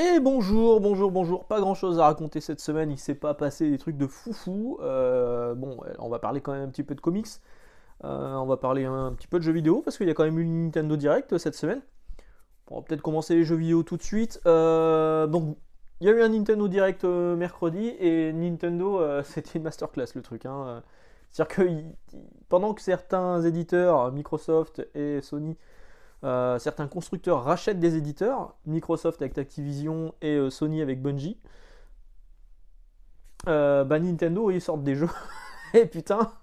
Et bonjour, bonjour, bonjour. Pas grand chose à raconter cette semaine, il s'est pas passé des trucs de foufou. On va parler quand même un petit peu de comics. On va parler un petit peu de jeux vidéo parce qu'il y a quand même eu une Nintendo Direct cette semaine. On va peut-être commencer les jeux vidéo tout de suite. Il y a eu un Nintendo Direct mercredi et Nintendo, c'était une masterclass le truc, hein. C'est-à-dire que pendant que certains éditeurs, Microsoft et Sony, certains constructeurs rachètent des éditeurs, Microsoft avec Activision et Sony avec Bungie. Nintendo ils sortent des jeux et putain,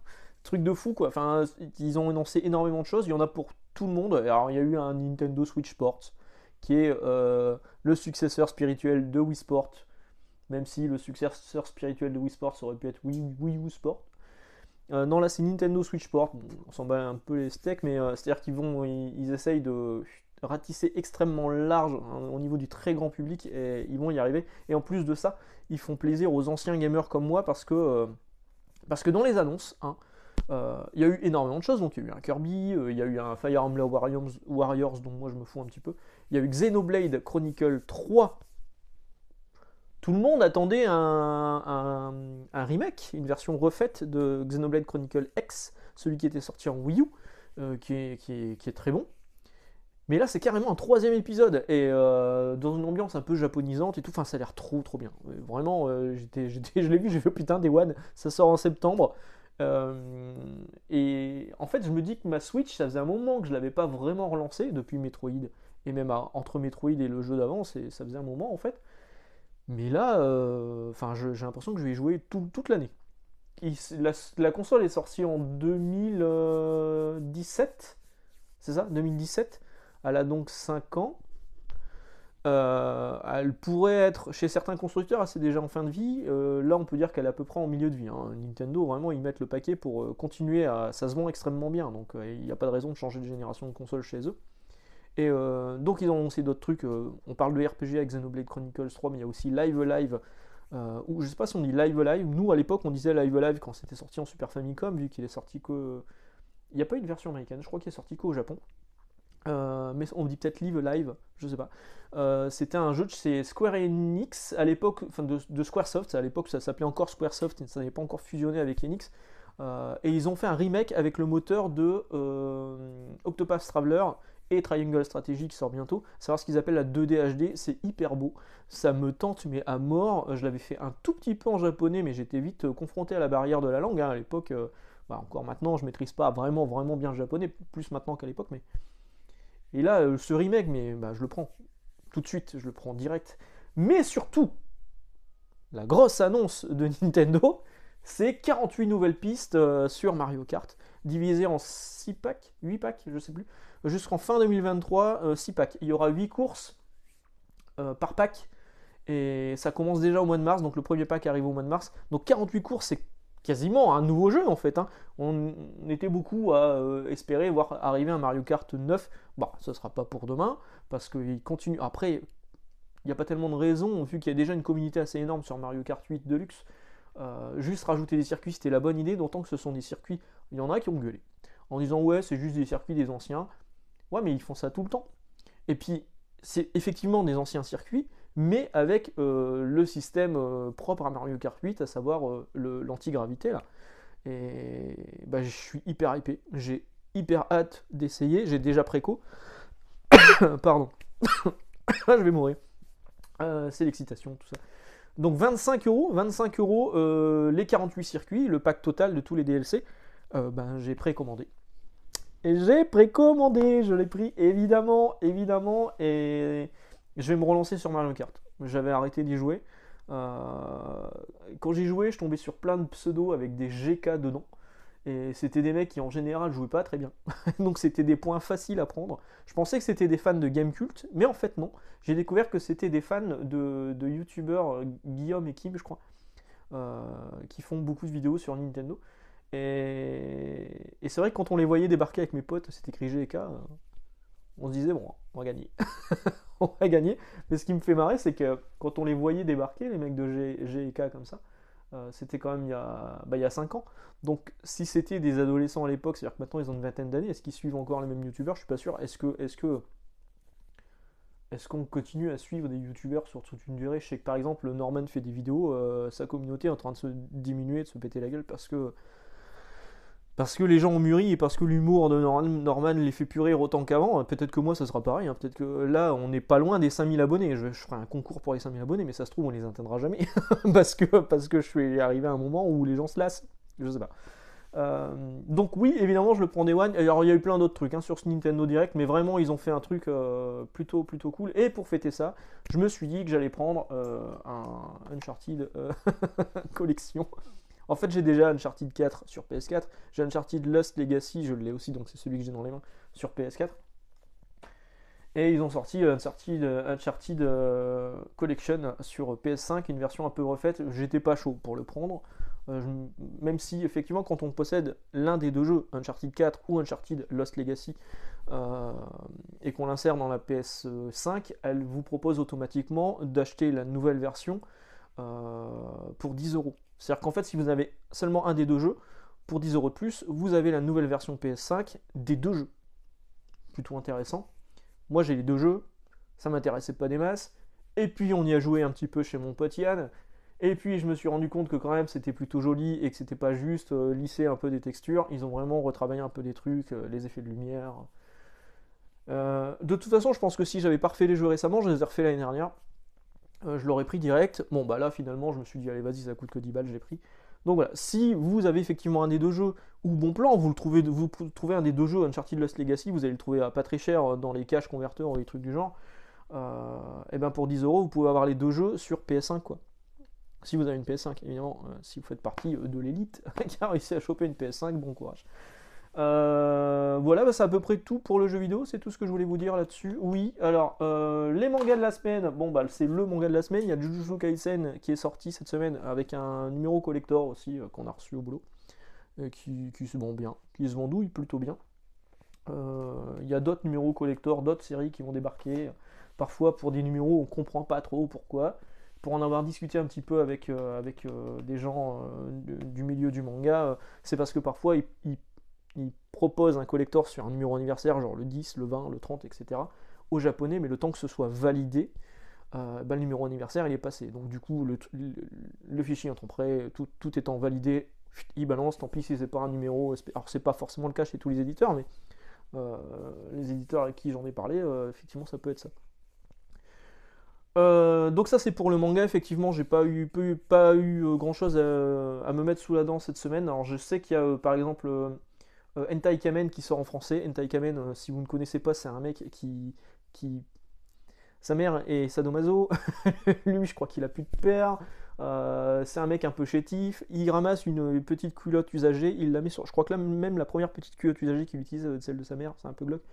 truc de fou quoi. Enfin, ils ont annoncé énormément de choses. Il y en a pour tout le monde. Alors, il y a eu un Nintendo Switch Sports qui est le successeur spirituel de Wii Sport, même si le successeur spirituel de Wii Sport aurait pu être Wii U Sport. Non, là c'est Nintendo Switch Sport. Bon, on s'en bat un peu les steaks, mais c'est-à-dire ils essayent de ratisser extrêmement large, hein, au niveau du très grand public, et ils vont y arriver. Et en plus de ça, ils font plaisir aux anciens gamers comme moi parce que dans les annonces, hein, il y a eu énormément de choses. Donc il y a eu un Kirby, il y a eu un Fire Emblem Warriors dont moi je me fous un petit peu. Il y a eu Xenoblade Chronicle 3. Tout le monde attendait un remake, une version refaite de Xenoblade Chronicle X, celui qui était sorti en Wii U, qui est très bon. Mais là, c'est carrément un troisième épisode, et dans une ambiance un peu japonisante et tout. Enfin, ça a l'air trop trop bien. Vraiment, je l'ai vu, j'ai fait putain, Day One, ça sort en septembre. Et en fait, je me dis que ma Switch, ça faisait un moment que je l'avais pas vraiment relancée depuis Metroid, et même entre Metroid et le jeu d'avant, ça faisait un moment en fait. Mais là, j'ai l'impression que je vais y jouer toute l'année. La console est sortie en 2017, c'est ça 2017. Elle a donc 5 ans. Elle pourrait être, chez certains constructeurs, elle c'est déjà en fin de vie. Là, on peut dire qu'elle est à peu près en milieu de vie, hein. Nintendo, vraiment, ils mettent le paquet pour continuer à. Ça se vend extrêmement bien, donc il n'y a pas de raison de changer de génération de console chez eux. Et donc, ils ont annoncé d'autres trucs. On parle de RPG avec Xenoblade Chronicles 3, mais il y a aussi Live Alive. Ou je sais pas si on dit Live Alive. Nous, à l'époque, on disait Live Alive quand c'était sorti en Super Famicom, vu qu'il est sorti que. Il n'y a pas eu de version américaine, je crois qu'il est sorti qu'au Japon. Mais on dit peut-être Live Live, je sais pas. C'était un jeu de chez Square Enix à l'époque, enfin de Squaresoft. À l'époque, ça s'appelait encore Squaresoft et ça n'avait pas encore fusionné avec Enix. Et ils ont fait un remake avec le moteur de Octopath Traveler et Triangle Strategy qui sort bientôt. Savoir ce qu'ils appellent la 2D HD, c'est hyper beau. Ça me tente, mais à mort. Je l'avais fait un tout petit peu en japonais, mais j'étais vite confronté à la barrière de la langue, hein. À l'époque, encore maintenant, je maîtrise pas vraiment, vraiment bien le japonais, plus maintenant qu'à l'époque, mais. Et là, ce remake, mais je le prends tout de suite, je le prends direct. Mais surtout, la grosse annonce de Nintendo, c'est 48 nouvelles pistes sur Mario Kart, divisées en 6 packs, 8 packs, je sais plus, jusqu'en fin 2023, 6 packs. Il y aura 8 courses par pack, et ça commence déjà au mois de mars, donc le premier pack arrive au mois de mars. Donc 48 courses, c'est quasiment un nouveau jeu en fait, hein. On était beaucoup à espérer voir arriver un Mario Kart 9. Bon, ce sera pas pour demain, parce qu'il continue. Après, il n'y a pas tellement de raisons, vu qu'il y a déjà une communauté assez énorme sur Mario Kart 8 Deluxe. Juste rajouter des circuits, c'était la bonne idée, d'autant que ce sont des circuits. Il y en a qui ont gueulé en disant ouais, c'est juste des circuits des anciens. Ouais, mais ils font ça tout le temps. Et puis, c'est effectivement des anciens circuits, mais avec le système propre à Mario Kart 8, à savoir l'antigravité là. Et je suis hyper hypé, j'ai hyper hâte d'essayer, j'ai déjà préco. Pardon, je vais mourir. C'est l'excitation, tout ça. Donc 25 euros les 48 circuits, le pack total de tous les DLC. J'ai précommandé. Et j'ai précommandé, je l'ai pris évidemment, évidemment, et je vais me relancer sur Mario Kart. J'avais arrêté d'y jouer. Quand j'y jouais, je tombais sur plein de pseudos avec des GK dedans. Et c'était des mecs qui en général jouaient pas très bien. Donc c'était des points faciles à prendre. Je pensais que c'était des fans de Gamecult, mais en fait non. J'ai découvert que c'était des fans de youtubeurs Guillaume et Kim, je crois, qui font beaucoup de vidéos sur Nintendo. Et c'est vrai que quand on les voyait débarquer avec mes potes, c'était écrit GK, on se disait bon, on va gagner. On va gagner. Mais ce qui me fait marrer, c'est que quand on les voyait débarquer, les mecs de GK comme ça, c'était quand même il y a 5 ans. Donc si c'était des adolescents à l'époque, c'est-à-dire que maintenant ils ont une vingtaine d'années, est-ce qu'ils suivent encore les mêmes youtubeurs? Je suis pas sûr. Est-ce que est-ce qu'on continue à suivre des youtubeurs sur toute une durée? Je sais que par exemple Norman fait des vidéos, sa communauté est en train de se diminuer, de se péter la gueule parce que les gens ont mûri et parce que l'humour de Norman les fait plus rire autant qu'avant. Peut-être que moi ça sera pareil, hein. Peut-être que là on n'est pas loin des 5000 abonnés. Je ferai un concours pour les 5000 abonnés, mais ça se trouve on les atteindra jamais. parce que je suis arrivé à un moment où les gens se lassent. Je sais pas. Donc oui, évidemment je le prends Day One. Alors il y a eu plein d'autres trucs hein, sur ce Nintendo Direct, mais vraiment ils ont fait un truc plutôt cool. Et pour fêter ça, je me suis dit que j'allais prendre un Uncharted collection. En fait, j'ai déjà Uncharted 4 sur PS4, j'ai Uncharted Lost Legacy, je l'ai aussi, donc c'est celui que j'ai dans les mains, sur PS4. Et ils ont sorti Uncharted Collection sur PS5, une version un peu refaite. J'étais pas chaud pour le prendre. Même si, effectivement, quand on possède l'un des deux jeux, Uncharted 4 ou Uncharted Lost Legacy, et qu'on l'insère dans la PS5, elle vous propose automatiquement d'acheter la nouvelle version pour 10€. C'est-à-dire qu'en fait, si vous avez seulement un des deux jeux, pour 10€ de plus, vous avez la nouvelle version PS5 des deux jeux. Plutôt intéressant. Moi, j'ai les deux jeux, ça m'intéressait pas des masses. Et puis, on y a joué un petit peu chez mon pote Yann. Et puis, je me suis rendu compte que quand même, c'était plutôt joli et que c'était pas juste lisser un peu des textures. Ils ont vraiment retravaillé un peu des trucs, les effets de lumière. De toute façon, je pense que si j'avais pas refait les jeux récemment, je les ai refait l'année dernière. Je l'aurais pris direct. Bon, bah là, finalement, je me suis dit, allez, vas-y, ça coûte que 10 balles, je l'ai pris. Donc voilà, si vous avez effectivement un des deux jeux, ou bon plan, vous trouvez un des deux jeux, Uncharted Lost Legacy, vous allez le trouver à pas très cher dans les caches converteurs ou les trucs du genre, et ben pour 10€, vous pouvez avoir les deux jeux sur PS5, quoi. Si vous avez une PS5, évidemment, si vous faites partie de l'élite qui a réussi à choper une PS5, bon courage. Voilà, bah, c'est à peu près tout pour le jeu vidéo, c'est tout ce que je voulais vous dire là-dessus. Oui, alors, les mangas de la semaine, bon bah c'est le manga de la semaine, il y a Jujutsu Kaisen qui est sorti cette semaine avec un numéro collector aussi qu'on a reçu au boulot, qui se vend bien, qui se vendouille plutôt bien. Il y a d'autres numéros collector, d'autres séries qui vont débarquer, parfois pour des numéros on comprend pas trop pourquoi. Pour en avoir discuté un petit peu avec des gens du milieu du manga, c'est parce que parfois ils proposent un collector sur un numéro anniversaire, genre le 10, le 20, le 30, etc., au japonais, mais le temps que ce soit validé, bah, le numéro anniversaire il est passé. Donc du coup, le fichier étant prêt, tout étant validé, il balance, tant pis si c'est pas un numéro. Alors c'est pas forcément le cas chez tous les éditeurs, mais les éditeurs avec qui j'en ai parlé, effectivement ça peut être ça. Donc ça c'est pour le manga, effectivement j'ai pas eu grand chose à me mettre sous la dent cette semaine. Alors je sais qu'il y a par exemple Hentai Kamen qui sort en français. Hentai Kamen, si vous ne connaissez pas, c'est un mec qui... Sa mère est sadomaso, lui je crois qu'il a plus de père, c'est un mec un peu chétif, il ramasse une petite culotte usagée, il la met sur... Je crois que là même la première petite culotte usagée qu'il utilise, celle de sa mère, c'est un peu glauque.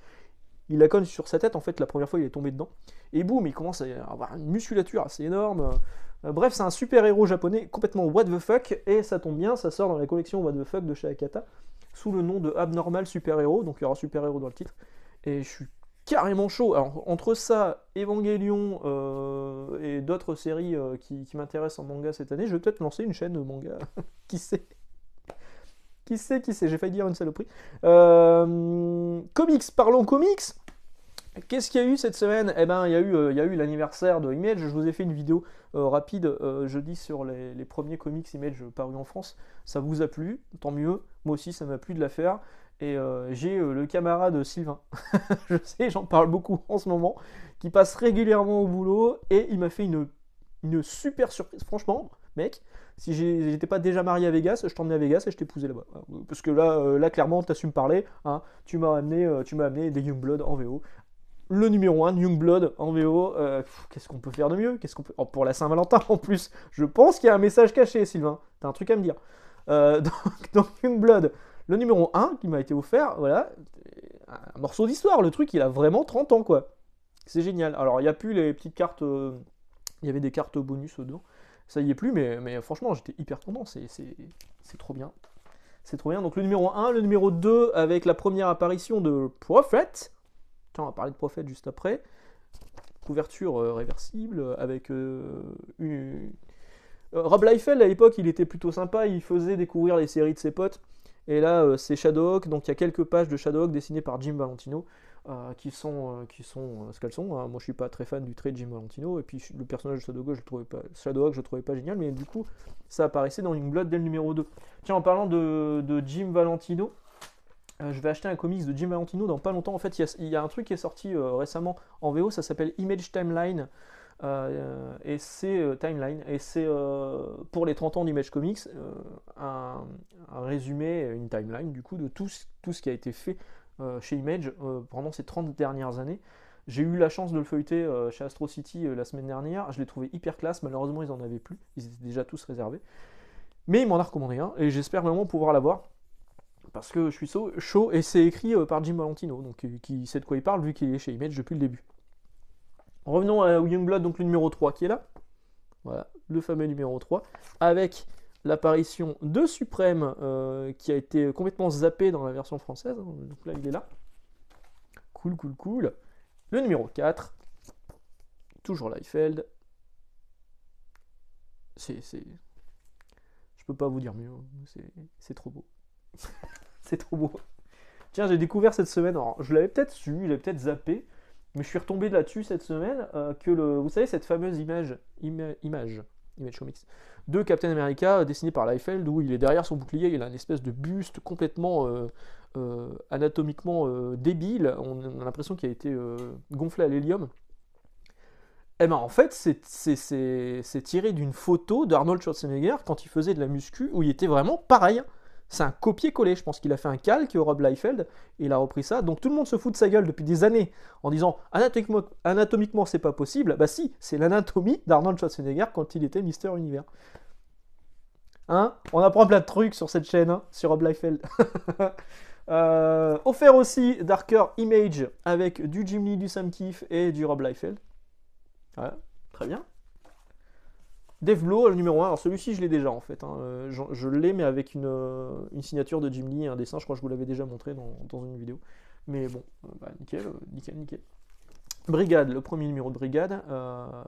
Il la cogne sur sa tête, en fait, la première fois il est tombé dedans. Et boum, il commence à avoir une musculature assez énorme. Bref, c'est un super héros japonais complètement what the fuck, et ça tombe bien, ça sort dans la collection what the fuck de chez Akata, sous le nom de Abnormal Super Héros, donc il y aura super héros dans le titre. Et je suis carrément chaud. Alors, entre ça, Evangelion et d'autres séries qui m'intéressent en manga cette année, je vais peut-être lancer une chaîne de manga. Qui sait? Qui sait, j'ai failli dire une saloperie. Comics, parlons comics. Qu'est-ce qu'il y a eu cette semaine? Eh ben, il y a eu l'anniversaire de Image. Je vous ai fait une vidéo rapide jeudi sur les premiers comics Image parus en France. Ça vous a plu, tant mieux. Moi aussi, ça m'a plu de la faire. Et j'ai le camarade Sylvain, je sais, j'en parle beaucoup en ce moment, qui passe régulièrement au boulot, et il m'a fait une super surprise. Franchement, mec, si j'étais pas déjà marié à Vegas, je t'emmenais à Vegas et je t'épousais là-bas. Parce que là clairement, t'as su me parler. Hein. Tu m'as amené des Youngblood en VO. Le numéro 1, Youngblood en VO. Qu'est-ce qu'on peut faire de mieux? Oh, pour la Saint-Valentin en plus. Je pense qu'il y a un message caché, Sylvain. T'as un truc à me dire. Donc Youngblood, le numéro 1 qui m'a été offert, voilà. Un morceau d'histoire. Le truc, il a vraiment 30 ans, quoi. C'est génial. Alors, il n'y a plus les petites cartes. Il y avait des cartes bonus dedans. Ça y est plus, mais franchement, j'étais hyper content. C'est trop bien. C'est trop bien. Donc, le numéro 1, le numéro 2, avec la première apparition de Prophet. Tiens, on va parler de Prophet juste après. Couverture réversible, avec Rob Liefeld, à l'époque, il était plutôt sympa. Il faisait découvrir les séries de ses potes. Et là, c'est Shadowhawk. Donc, il y a quelques pages de Shadowhawk dessinées par Jim Valentino. ce qu'elles sont, hein. Moi je suis pas très fan du trait de Jim Valentino, et puis le personnage de Shadowhawk je le trouvais pas génial, mais du coup ça apparaissait dans Youngblood dès le numéro 2. Tiens, en parlant de Jim Valentino, je vais acheter un comics de Jim Valentino dans pas longtemps. En fait, il y a un truc qui est sorti récemment en VO, ça s'appelle Image Timeline. Et c'est Timeline, et c'est pour les 30 ans d'Image Comics, un résumé, une timeline du coup de tout ce qui a été fait chez Image pendant ces 30 dernières années. J'ai eu la chance de le feuilleter chez Astro City la semaine dernière, je l'ai trouvé hyper classe. Malheureusement ils en avaient plus, ils étaient déjà tous réservés, mais il m'en a recommandé un, et j'espère vraiment pouvoir l'avoir, parce que je suis chaud, et c'est écrit par Jim Valentino, donc qui sait de quoi il parle vu qu'il est chez Image depuis le début. Revenons à Youngblood, donc le numéro 3 qui est là. Voilà, le fameux numéro 3, avec l'apparition de Suprême qui a été complètement zappé dans la version française. Donc là, il est là. Cool. Le numéro 4, toujours Liefeld. Je peux pas vous dire mieux, c'est trop beau. C'est trop beau. Tiens, j'ai découvert cette semaine, alors je l'avais peut-être su, je l'avais peut-être zappé, mais je suis retombé là-dessus cette semaine, vous savez, cette fameuse image Comics de Captain America dessinée par Liefeld, où il est derrière son bouclier, il a une espèce de buste complètement anatomiquement débile, on a l'impression qu'il a été gonflé à l'hélium. Et ben en fait, c'est tiré d'une photo d'Arnold Schwarzenegger quand il faisait de la muscu, où il était vraiment pareil. C'est un copier-coller, je pense qu'il a fait un calque, Rob Liefeld, et il a repris ça. Donc tout le monde se fout de sa gueule depuis des années en disant anatomiquement c'est pas possible. Bah si, c'est l'anatomie d'Arnold Schwarzenegger quand il était Mister Univers. Hein, on apprend plein de trucs sur cette chaîne, hein, sur Rob Liefeld. Offert aussi Darker Image avec du Jim Lee, du Sam Kiff et du Rob Liefeld. Voilà, très bien. Devlo, le numéro 1, alors celui-ci je l'ai déjà en fait, hein. Je l'ai mais avec une signature de Jim Lee, un dessin, je crois que je vous l'avais déjà montré dans une vidéo. Mais bon, nickel. Brigade, le premier numéro de Brigade.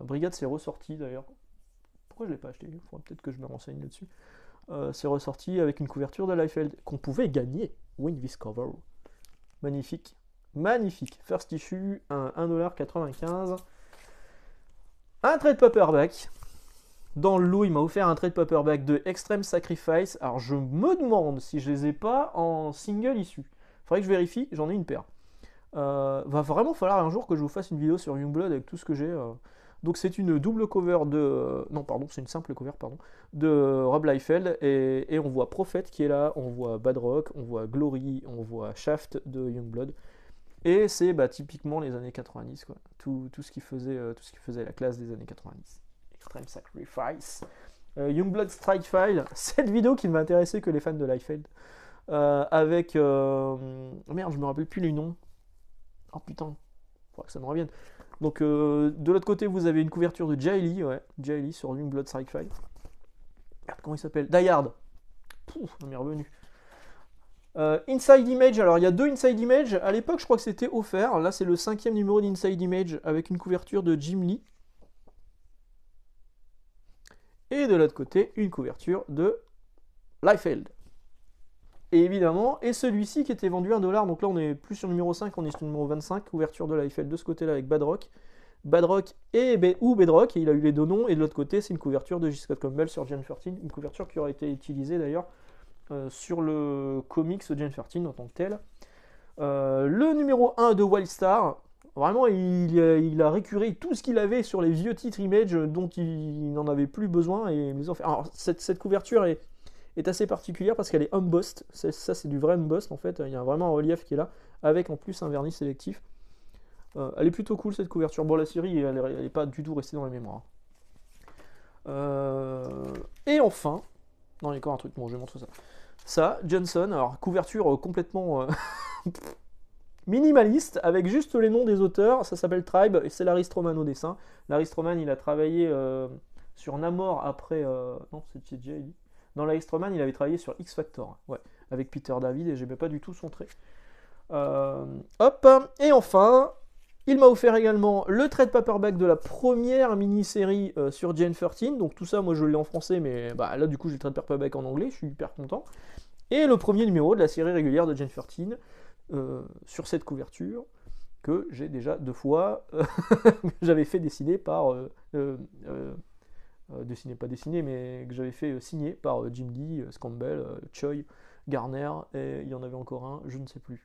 Brigade c'est ressorti d'ailleurs. Pourquoi je ne l'ai pas acheté? Il faudrait peut-être que je me renseigne là-dessus. C'est ressorti avec une couverture de Liefeld qu'on pouvait gagner. Win this cover. Magnifique. First issue, 1,95$. Un trade paperback. Dans le lot, il m'a offert un trade paperback de Extreme Sacrifice. Alors, je me demande si je les ai pas en single issue. Faudrait que je vérifie, j'en ai une paire. Va vraiment falloir un jour que je vous fasse une vidéo sur Youngblood avec tout ce que j'ai. Donc, c'est une double cover de... Non, pardon, c'est une simple cover, pardon. De Rob Liefeld. Et on voit Prophet qui est là, on voit Badrock, on voit Glory, on voit Shaft de Youngblood. Et c'est typiquement les années 90, quoi. Tout ce qui faisait la classe des années 90. Extreme Sacrifice. Youngblood Strike File, cette vidéo qui ne va intéresser que les fans de Liefeld. Avec... merde, je me rappelle plus les noms. Oh putain, faudra que ça me revienne. Donc de l'autre côté, vous avez une couverture de Jay Lee sur Youngblood Strike File. Merde, comment il s'appelle? Die Hard. Pouf, on m'est revenu. Inside Image, alors il y a deux Inside Image. À l'époque, je crois que c'était offert. Là, c'est le 5e numéro d'Inside Image avec une couverture de Jim Lee. Et de l'autre côté, une couverture de Liefeld. Et évidemment, et celui-ci qui était vendu $1, donc là on est plus sur le numéro 5, on est sur le numéro 25, couverture de Liefeld de ce côté-là avec Badrock ou Bedrock, et il a eu les deux noms, et de l'autre côté c'est une couverture de J. Scott Campbell sur Gen 13, une couverture qui aurait été utilisée d'ailleurs sur le comics Gen 13 en tant que tel. Le numéro 1 de Wildstar, vraiment il a récuré tout ce qu'il avait sur les vieux titres Image dont il n'en avait plus besoin, et les ont fait. Alors cette couverture est assez particulière parce qu'elle est embossed, ça c'est du vrai embossed en fait, il y a vraiment un relief qui est là, avec en plus un vernis sélectif. Elle est plutôt cool cette couverture. Bon, la série elle est pas du tout restée dans la mémoire. Et enfin, non, il y a encore un truc, bon je vais montrer ça. Ça, Johnson, alors couverture complètement minimaliste, avec juste les noms des auteurs, ça s'appelle Tribe, et c'est Larry Stroman au dessin. Larry Stroman, il a travaillé sur Namor après... non, c'est Jay Lee. Dans Larry Stroman, il avait travaillé sur X Factor, ouais, avec Peter David, et j'aimais pas du tout son trait. Hop, et enfin, il m'a offert également le trade paperback de la première mini-série sur Gen 13, donc tout ça, moi je l'ai en français, mais là du coup j'ai le trade paperback en anglais, je suis hyper content. Et le premier numéro de la série régulière de Gen 13, sur cette couverture. que j'ai déjà 2 fois, que j'avais fait dessiner par... pas dessiné, mais que j'avais fait signer par Jim Lee, Campbell, Choi, Garner, et il y en avait encore un, je ne sais plus.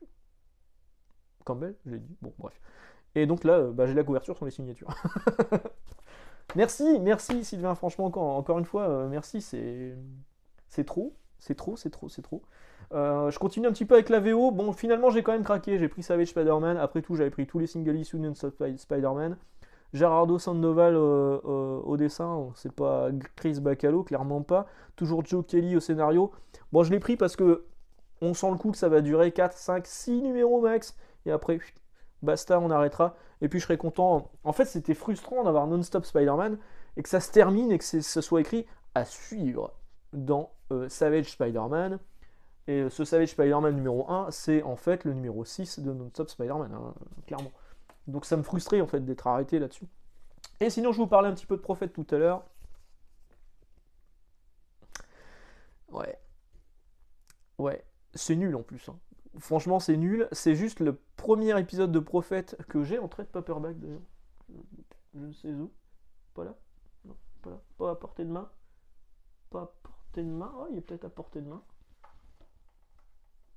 Campbell, je l'ai dit, bon bref. Et donc là, j'ai la couverture sur les signatures. Merci Sylvain, franchement, encore une fois, merci, c'est trop. Je continue un petit peu avec la VO. Bon, finalement, j'ai quand même craqué. J'ai pris Savage Spider-Man. Après tout, j'avais pris tous les single issues de Spider-Man. Gerardo Sandoval au dessin. C'est pas Chris Bacalo, clairement pas. Toujours Joe Kelly au scénario. Bon, je l'ai pris parce que on sent le coup que ça va durer 4, 5, 6 numéros max. Et après, basta, on arrêtera. Et puis, je serais content. En fait, c'était frustrant d'avoir non-stop Spider-Man et que ça se termine et que ça soit écrit à suivre dans Savage Spider-Man. Et ce Savage Spider-Man numéro 1, c'est en fait le numéro 6 de Non-Stop Spider-Man, hein, clairement. Donc ça me frustrait en fait d'être arrêté là-dessus. Et sinon, je vous parlais un petit peu de Prophète tout à l'heure. Ouais, c'est nul en plus. Hein. Franchement, c'est nul. C'est juste le premier épisode de Prophète que j'ai en trade paperback d'ailleurs. Je ne sais où. Pas là. Non, pas là. Pas à portée de main. Pas à portée de main. Oh, il est peut-être à portée de main.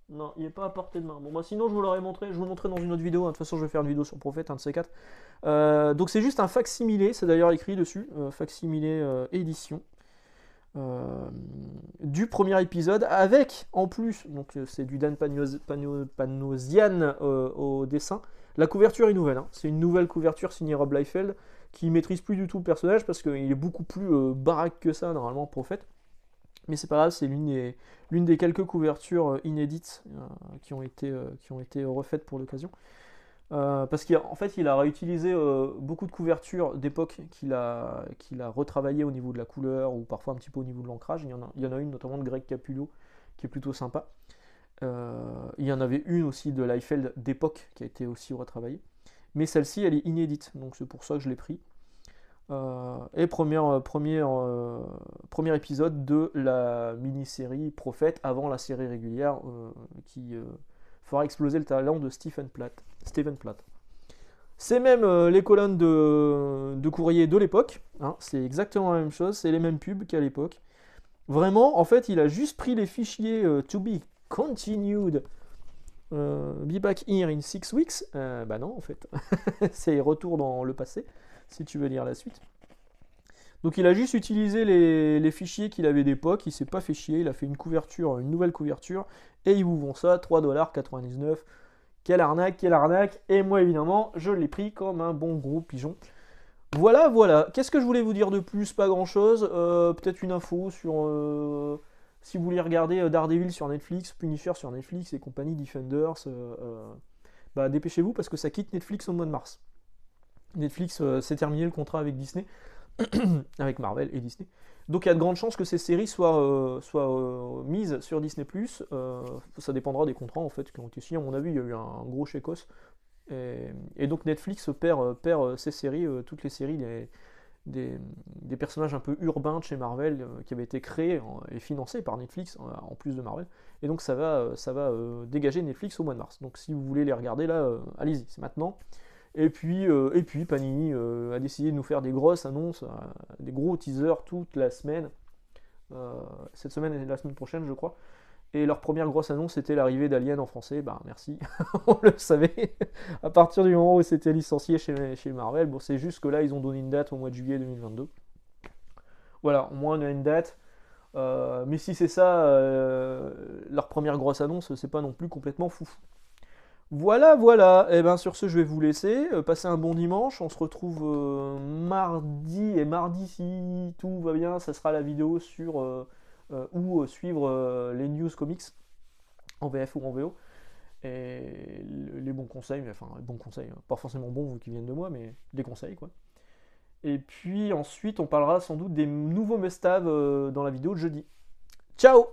Non, il n'est pas à portée de main. Bon, bah sinon, je vous l'aurais montré. Je vous le montrerai dans une autre vidéo. Hein. De toute façon, je vais faire une vidéo sur Prophète, un de ces quatre. Donc, c'est juste un facsimilé. C'est d'ailleurs écrit dessus. Facsimilé édition. Du premier épisode. Avec, en plus, donc c'est du Dan Panosian au dessin. La couverture est nouvelle. Hein. C'est une nouvelle couverture signée Rob Liefeld qui maîtrise plus du tout le personnage parce qu'il est beaucoup plus baraque que ça, normalement, Prophète. Mais c'est pas grave, c'est l'une des quelques couvertures inédites qui ont été refaites pour l'occasion. Parce qu'en fait, il a réutilisé beaucoup de couvertures d'époque qu'il a retravaillé au niveau de la couleur ou parfois un petit peu au niveau de l'ancrage. Il y en a une notamment de Greg Capullo qui est plutôt sympa. Il y en avait une aussi de Liefeld d'époque qui a été aussi retravaillée. Mais celle-ci, elle est inédite, donc c'est pour ça que je l'ai pris. Et premier épisode de la mini-série Prophète avant la série régulière qui fera exploser le talent de Stephen Platt. C'est même les colonnes de courrier de l'époque, hein, c'est exactement la même chose, c'est les mêmes pubs qu'à l'époque. Vraiment, en fait, il a juste pris les fichiers to be continued, be back here in 6 weeks. Bah non, en fait, c'est retour dans le passé. Si tu veux lire la suite. Donc il a juste utilisé les fichiers qu'il avait d'époque, il s'est pas fait chier, il a fait une nouvelle couverture, et ils vous vend ça 3,99$. Quelle arnaque, et moi évidemment, je l'ai pris comme un bon gros pigeon. Voilà. Qu'est-ce que je voulais vous dire de plus? Pas grand-chose. Peut-être une info sur... si vous voulez regarder Daredevil sur Netflix, Punisher sur Netflix et compagnie, Defenders, dépêchez-vous parce que ça quitte Netflix au mois de mars. Netflix s'est terminé le contrat avec Disney, avec Marvel et Disney. Donc il y a de grandes chances que ces séries soient mises sur Disney+. Ça dépendra des contrats en fait qui ont été signés. À mon avis, il y a eu un gros chécos. Et donc Netflix perd ces séries, toutes les séries des personnages un peu urbains de chez Marvel qui avaient été créés et financés par Netflix en plus de Marvel. Et donc ça va dégager Netflix au mois de mars. Donc si vous voulez les regarder là, allez-y, c'est maintenant. Et puis Panini a décidé de nous faire des grosses annonces, des gros teasers toute la semaine. Cette semaine et la semaine prochaine, je crois. Et leur première grosse annonce, c'était l'arrivée d'Alien en français. Bah merci, on le savait. À partir du moment où c'était licencié chez Marvel, bon, c'est juste que là, ils ont donné une date au mois de juillet 2022. Voilà, au moins on a une date. Mais si c'est ça, leur première grosse annonce, c'est pas non plus complètement foufou. Voilà. Et bien sur ce, je vais vous laisser. Passez un bon dimanche. On se retrouve mardi. Et mardi, si tout va bien, ça sera la vidéo sur où suivre les news comics en VF ou en VO. Et les bons conseils, pas forcément bons vous qui viennent de moi, mais des conseils quoi. Et puis ensuite, on parlera sans doute des nouveaux must-have dans la vidéo de jeudi. Ciao!